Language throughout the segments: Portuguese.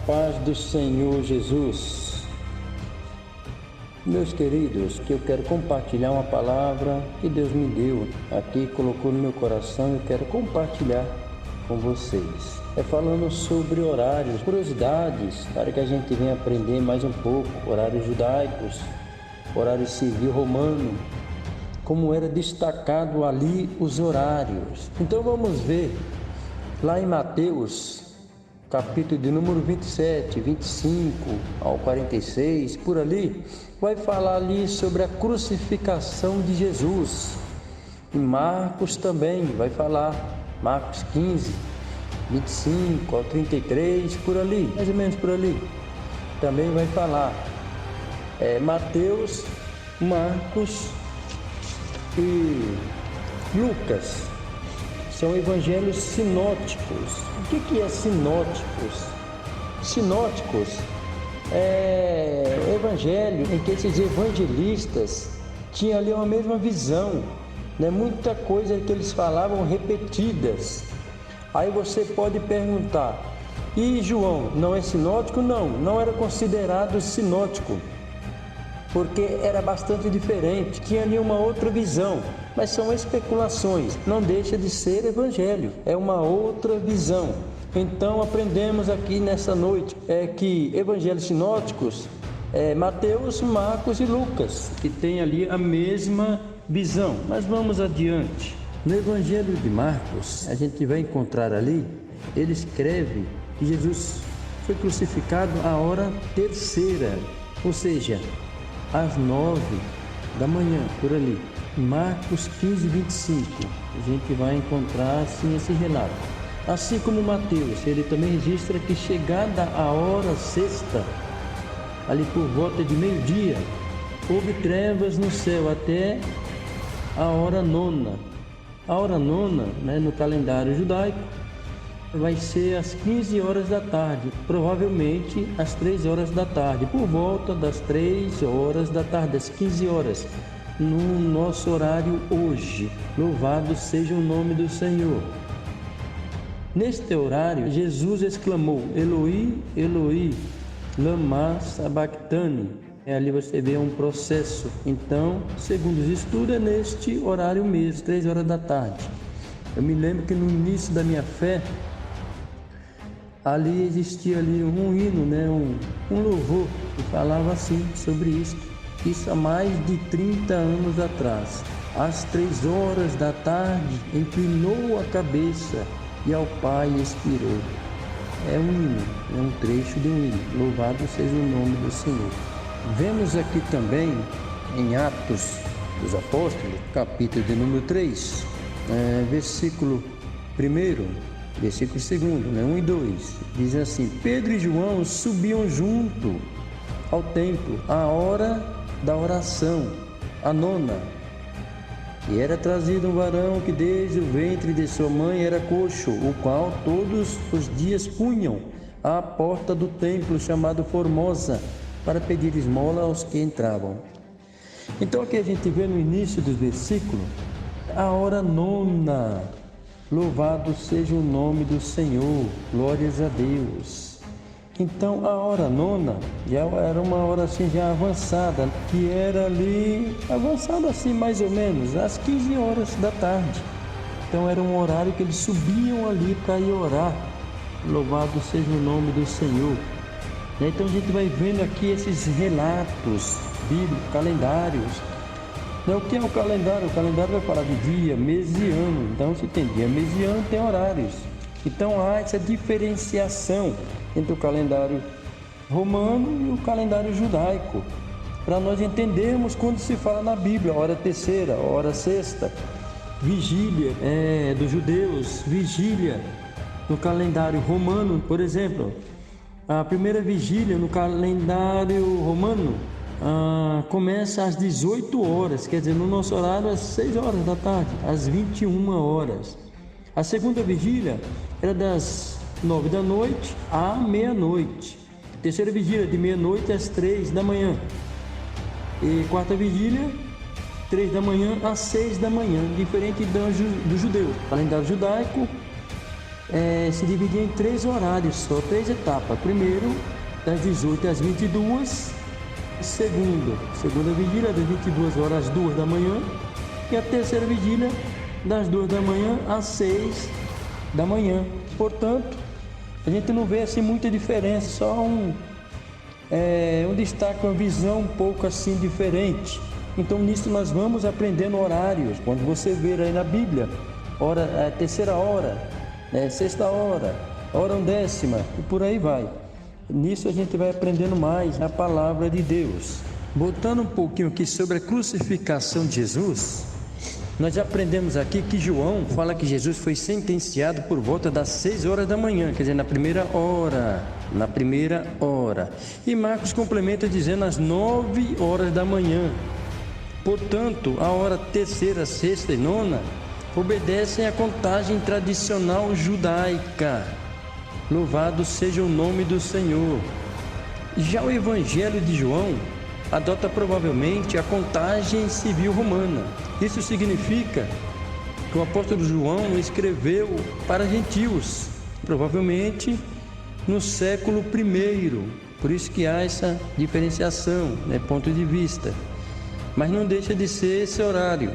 paz do Senhor Jesus. Meus queridos, que eu quero compartilhar uma palavra que Deus me deu aqui, colocou no meu coração e eu quero compartilhar com vocês. É falando sobre horários, curiosidades, para que a gente venha aprender mais um pouco, horários judaicos, horário civil romano, como era destacado ali os horários. Então vamos ver lá em Mateus, capítulo de número 27, 25 ao 46, por ali, vai falar ali sobre a crucificação de Jesus. Em Marcos também vai falar, Marcos 15, 25 ao 33, por ali, mais ou menos por ali. Também vai falar Mateus, Marcos e Lucas. São evangelhos sinóticos. O que é sinóticos? Sinóticos é evangelho em que esses evangelistas tinham ali uma mesma visão, né? Muita coisa que eles falavam repetidas. Aí você pode perguntar, e João não é sinótico? Não era considerado sinótico, porque era bastante diferente, tinha ali uma outra visão, mas são especulações, não deixa de ser evangelho, é uma outra visão. Então aprendemos aqui nessa noite que evangelhos sinóticos Mateus, Marcos e Lucas, que tem ali a mesma visão. Mas vamos adiante. No evangelho de Marcos, a gente vai encontrar ali, ele escreve que Jesus foi crucificado à hora terceira, ou seja, às 9 da manhã, por ali. Marcos 15, 25, a gente vai encontrar assim esse relato. Assim como Mateus, ele também registra que chegada a hora sexta, ali por volta de meio-dia, houve trevas no céu até a hora nona. A hora nona, no calendário judaico, vai ser às 15 horas da tarde, provavelmente às 3 horas da tarde, por volta das 3 horas da tarde, às 15 horas, no nosso horário hoje. Louvado seja o nome do Senhor. Neste horário, Jesus exclamou, Eloi, Eloi, lama sabachthani. Ali você vê um processo. Então, segundo os estudos, é neste horário mesmo, 3 horas da tarde. Eu me lembro que no início da minha fé, ali existia ali um hino, um louvor que falava assim sobre isso. Isso há mais de 30 anos atrás. Às 3 horas da tarde, inclinou a cabeça e ao Pai expirou. É um hino, é um trecho de um hino. Louvado seja o nome do Senhor. Vemos aqui também em Atos dos Apóstolos, capítulo de número 3, versículo 1, versículo 2, 1 e 2, diz assim: Pedro e João subiam junto ao templo à hora da oração, a nona, e era trazido um varão que desde o ventre de sua mãe era coxo, o qual todos os dias punham à porta do templo chamado Formosa, para pedir esmola aos que entravam. Então aqui a gente vê no início do versículo a hora nona. Louvado seja o nome do Senhor, glórias a Deus. Então a hora nona já era uma hora assim já avançada, que era ali, avançada assim mais ou menos, às 15 horas da tarde. Então era um horário que eles subiam ali para ir orar. Louvado seja o nome do Senhor. Então a gente vai vendo aqui esses relatos bíblicos, calendários. O que é o calendário? O calendário vai falar de dia, mês e ano. Então se tem dia, mês e ano, tem horários. Então há essa diferenciação entre o calendário romano e o calendário judaico, para nós entendermos quando se fala na Bíblia, hora terceira, hora sexta, vigília dos judeus, vigília no calendário romano, por exemplo. A primeira vigília no calendário romano começa às 18 horas, quer dizer, no nosso horário às 6 horas da tarde, às 21 horas. A segunda vigília era das 9 da noite à meia-noite. Terceira vigília de meia-noite às 3 da manhã. E quarta vigília, 3 da manhã às 6 da manhã, diferente do judeu. Calendário judaico, se dividia em 3 horários, só 3 etapas. Primeiro, das 18 às 22, segunda vigília, das 22 horas às 2 da manhã, e a terceira vigília, das 2 da manhã às 6 da manhã. Portanto, a gente não vê assim muita diferença, só um destaque, uma visão um pouco assim diferente. Então nisso nós vamos aprendendo horários. Quando você ver aí na Bíblia, terceira hora, sexta hora, hora undécima e por aí vai. Nisso a gente vai aprendendo mais a palavra de Deus. Voltando um pouquinho aqui sobre a crucificação de Jesus, nós já aprendemos aqui que João fala que Jesus foi sentenciado por volta das 6 horas da manhã, quer dizer, na primeira hora. E Marcos complementa dizendo às 9 horas da manhã. Portanto, a hora terceira, sexta e nona obedecem à contagem tradicional judaica. Louvado seja o nome do Senhor. Já o Evangelho de João adota provavelmente a contagem civil romana. Isso significa que o apóstolo João escreveu para gentios, provavelmente no século I. Por isso que há essa diferenciação, ponto de vista. Mas não deixa de ser esse horário.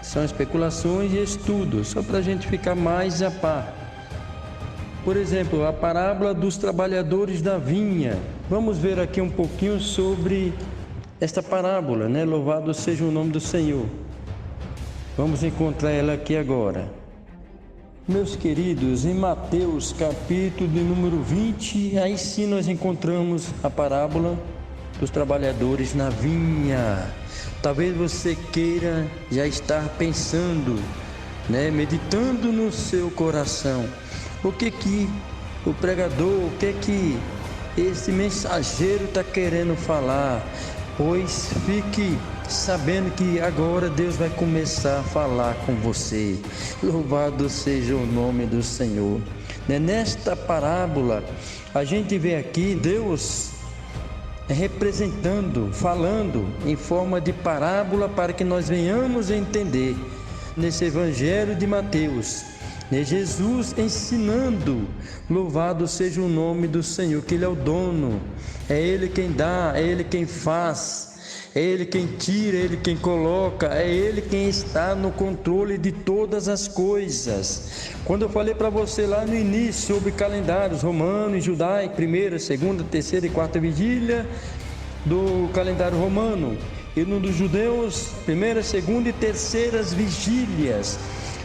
São especulações e estudos, só para a gente ficar mais a par. Por exemplo, a parábola dos trabalhadores da vinha. Vamos ver aqui um pouquinho sobre esta parábola, Louvado seja o nome do Senhor. Vamos encontrar ela aqui agora. Meus queridos, em Mateus capítulo de número 20, aí sim nós encontramos a parábola dos trabalhadores na vinha. Talvez você queira já estar pensando, meditando no seu coração. O que o pregador, o que esse mensageiro está querendo falar? Pois fique sabendo que agora Deus vai começar a falar com você. Louvado seja o nome do Senhor. Nesta parábola, a gente vê aqui Deus representando, falando em forma de parábola para que nós venhamos entender. Nesse Evangelho de Mateus, Jesus ensinando, louvado seja o nome do Senhor, que Ele é o dono, é Ele quem dá, é Ele quem faz, é Ele quem tira, é Ele quem coloca, é Ele quem está no controle de todas as coisas. Quando eu falei para você lá no início sobre calendários romano e judaico, primeira, segunda, terceira e quarta vigília do calendário romano, e no dos judeus, primeira, segunda e terceiras vigílias,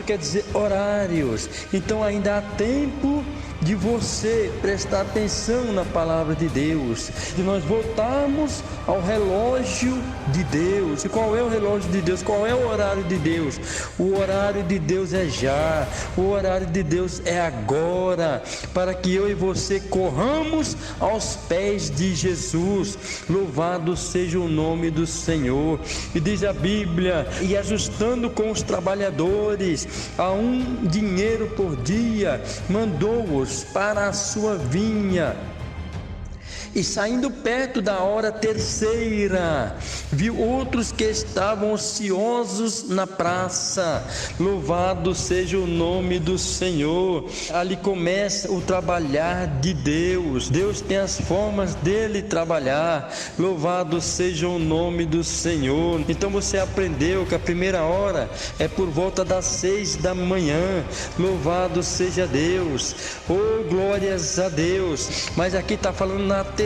quer dizer horários. Então ainda há tempo de você prestar atenção na palavra de Deus, de nós voltarmos ao relógio de Deus. E qual é o relógio de Deus? Qual é o horário de Deus? O horário de Deus é já, o horário de Deus é agora, para que eu e você corramos aos pés de Jesus. Louvado seja o nome do Senhor. E diz a Bíblia, e ajustando com os trabalhadores a um dinheiro por dia, mandou-os para a sua vinha. E saindo perto da hora terceira, viu outros que estavam ociosos na praça. Louvado seja o nome do Senhor. Ali começa o trabalhar de Deus. Deus tem as formas dele trabalhar. Louvado seja o nome do Senhor. Então você aprendeu que a primeira hora é por volta das 6 da manhã. Louvado seja Deus. Oh, glórias a Deus. Mas aqui está falando na terceira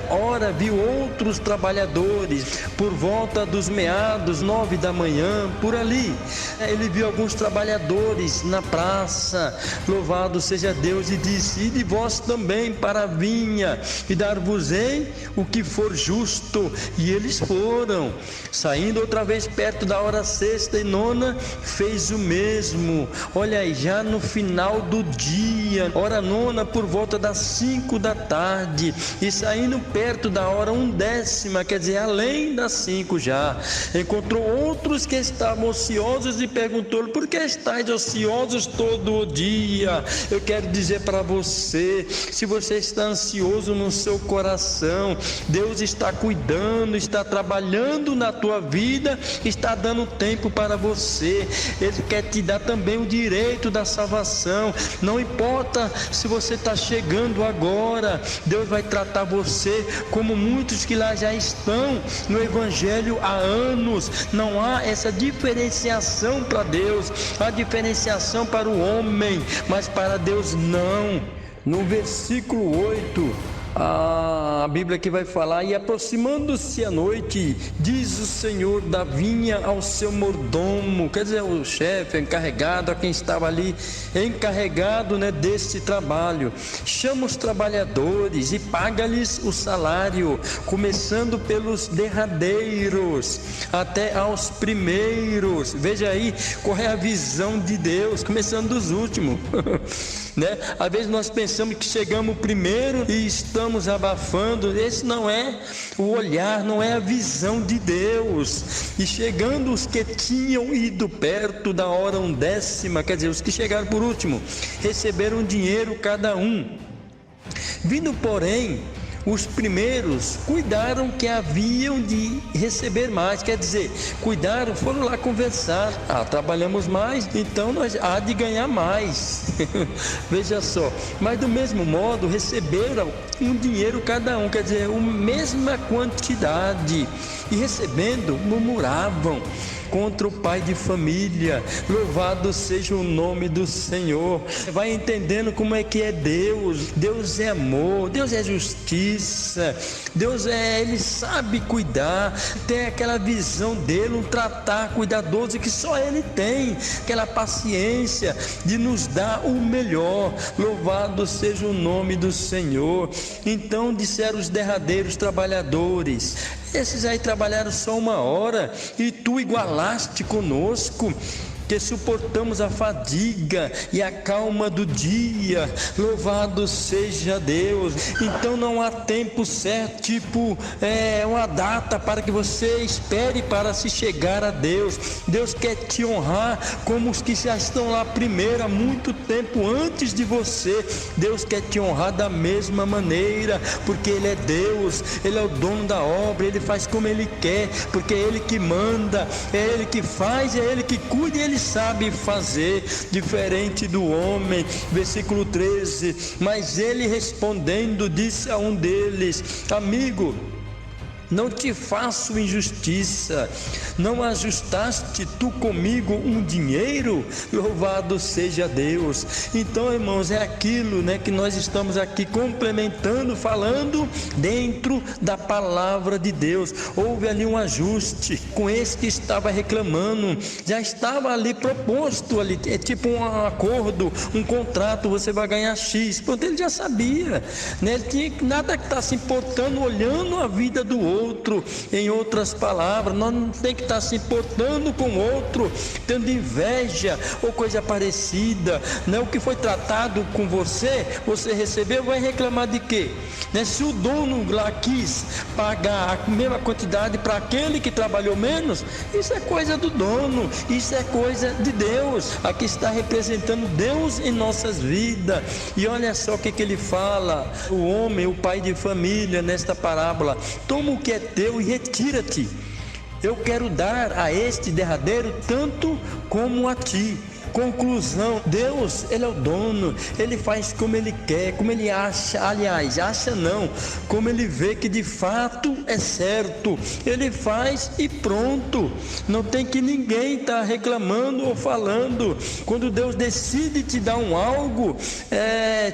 hora, viu outros trabalhadores por volta dos meados, 9 da manhã, por ali. Ele viu alguns trabalhadores na praça. Louvado seja Deus. E disse: ide vós também para a vinha, e dar-vos-ei o que for justo. E eles foram. Saindo outra vez perto da hora sexta e nona, fez o mesmo. Olha aí, já no final do dia, hora nona, por volta das 5 da tarde. e saindo perto da hora 1/10, quer dizer, além das 5 já, encontrou outros que estavam ociosos e perguntou-lhe: por que estáis ociosos todo o dia? Eu quero dizer para você, se você está ansioso no seu coração, Deus está cuidando, está trabalhando na tua vida, está dando tempo para você. Ele quer te dar também o direito da salvação. Não importa se você está chegando agora, Deus vai tratar você como muitos que lá já estão no Evangelho há anos. Não há essa diferenciação para Deus, há diferenciação para o homem, mas para Deus não. No versículo 8, a Bíblia que vai falar: e aproximando-se a noite, diz o Senhor da vinha ao seu mordomo, quer dizer, o chefe, encarregado, a quem estava ali encarregado, desse trabalho: chama os trabalhadores e paga-lhes o salário, começando pelos derradeiros até aos primeiros. Veja aí qual é a visão de Deus, começando dos últimos. Às vezes nós pensamos que chegamos primeiro e estamos abafando. Esse não é o olhar, não é a visão de Deus. E chegando os que tinham ido perto da hora 1/10, quer dizer, os que chegaram por último, receberam dinheiro cada um. Vindo, porém, os primeiros cuidaram que haviam de receber mais, quer dizer, cuidaram, foram lá conversar: trabalhamos mais, então nós há de ganhar mais. Veja só, mas do mesmo modo receberam um dinheiro cada um, quer dizer, a mesma quantidade, e recebendo murmuravam contra o pai de família. Louvado seja o nome do Senhor. Vai entendendo como é que é Deus. Deus é amor, Deus é justiça, Ele sabe cuidar, tem aquela visão dele, um tratar cuidadoso que só Ele tem, aquela paciência de nos dar o melhor. Louvado seja o nome do Senhor. Então disseram os derradeiros trabalhadores: esses aí trabalharam só 1 hora, e tu igualaste conosco, que suportamos a fadiga e a calma do dia. Louvado seja Deus. Então não há tempo certo, tipo uma data para que você espere para se chegar a Deus. Deus quer te honrar como os que já estão lá primeiro, há muito tempo antes de você. Deus quer te honrar da mesma maneira, porque Ele é Deus, Ele é o dono da obra, Ele faz como Ele quer, porque é Ele que manda, é Ele que faz, é Ele que cuida, e Ele sabe fazer, diferente do homem. Versículo 13: mas ele respondendo disse a um deles: amigo, não te faço injustiça, não ajustaste tu comigo um dinheiro? Louvado seja Deus. Então, irmãos, é aquilo que nós estamos aqui complementando, falando dentro da palavra de Deus. Houve ali um ajuste com esse que estava reclamando, já estava ali proposto ali, é tipo um acordo, um contrato: você vai ganhar X. Pronto, ele já sabia, ele tinha nada que estar se importando, olhando a vida do outro. Em outras palavras, nós não tem que estar se importando com o outro, tendo inveja ou coisa parecida. O que foi tratado com você, você recebeu, vai reclamar de quê? Se o dono lá quis pagar a mesma quantidade para aquele que trabalhou menos, isso é coisa do dono, isso é coisa de Deus. Aqui está representando Deus em nossas vidas. E olha só o que ele fala: o homem, o pai de família, nesta parábola: toma o que é teu e retira-te. Eu quero dar a este derradeiro tanto como a ti. Conclusão: Deus, Ele é o dono, Ele faz como Ele quer, como Ele acha. Aliás, acha não, como Ele vê que de fato é certo, Ele faz e pronto. Não tem que ninguém estar reclamando ou falando. Quando Deus decide te dar algo,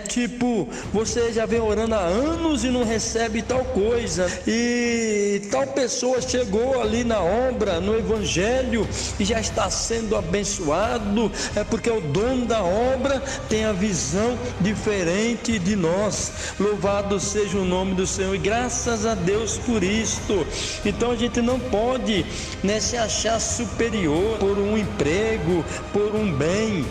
tipo, você já vem orando há anos e não recebe tal coisa, e tal pessoa chegou ali na obra, no Evangelho, e já está sendo abençoado. É porque o dono da obra tem a visão diferente de nós. Louvado seja o nome do Senhor, e graças a Deus por isto. Então a gente não pode se achar superior por um emprego, por um bem.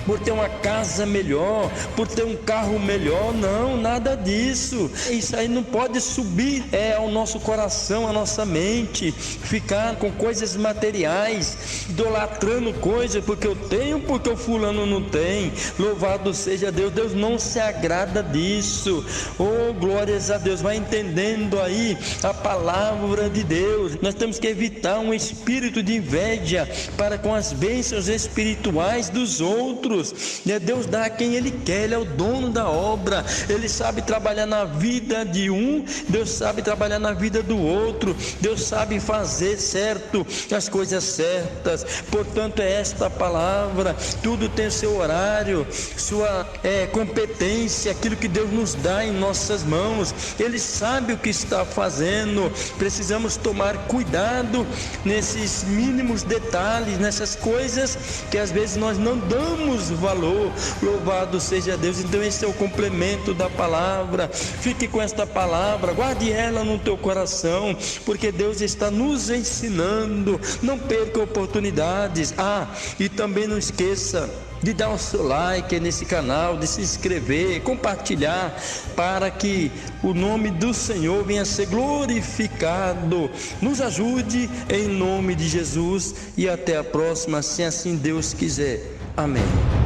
por ter uma casa melhor, por ter um carro melhor. Não, nada disso. Isso aí não pode subir ao nosso coração, à nossa mente, ficar com coisas materiais, idolatrando coisas porque eu tenho, porque o fulano não tem. Louvado seja Deus. Deus não se agrada disso. Oh, glórias a Deus. Vai entendendo aí a palavra de Deus. Nós temos que evitar um espírito de inveja para com as bênçãos espirituais dos outros. Deus dá a quem Ele quer. Ele é o dono da obra. Ele sabe trabalhar na vida de um, Deus sabe trabalhar na vida do outro. Deus sabe fazer certo as coisas certas. Portanto, é esta palavra. Tudo tem seu horário, sua competência, aquilo que Deus nos dá em nossas mãos. Ele sabe o que está fazendo. Precisamos tomar cuidado nesses mínimos detalhes, nessas coisas que às vezes nós não damos valor. Louvado seja Deus. Então esse é o complemento da palavra. Fique com esta palavra, guarde ela no teu coração, porque Deus está nos ensinando. Não perca oportunidades. E também não esqueça de dar o seu like nesse canal, de se inscrever, compartilhar, para que o nome do Senhor venha a ser glorificado. Nos ajude em nome de Jesus e até a próxima, se assim Deus quiser. Amém.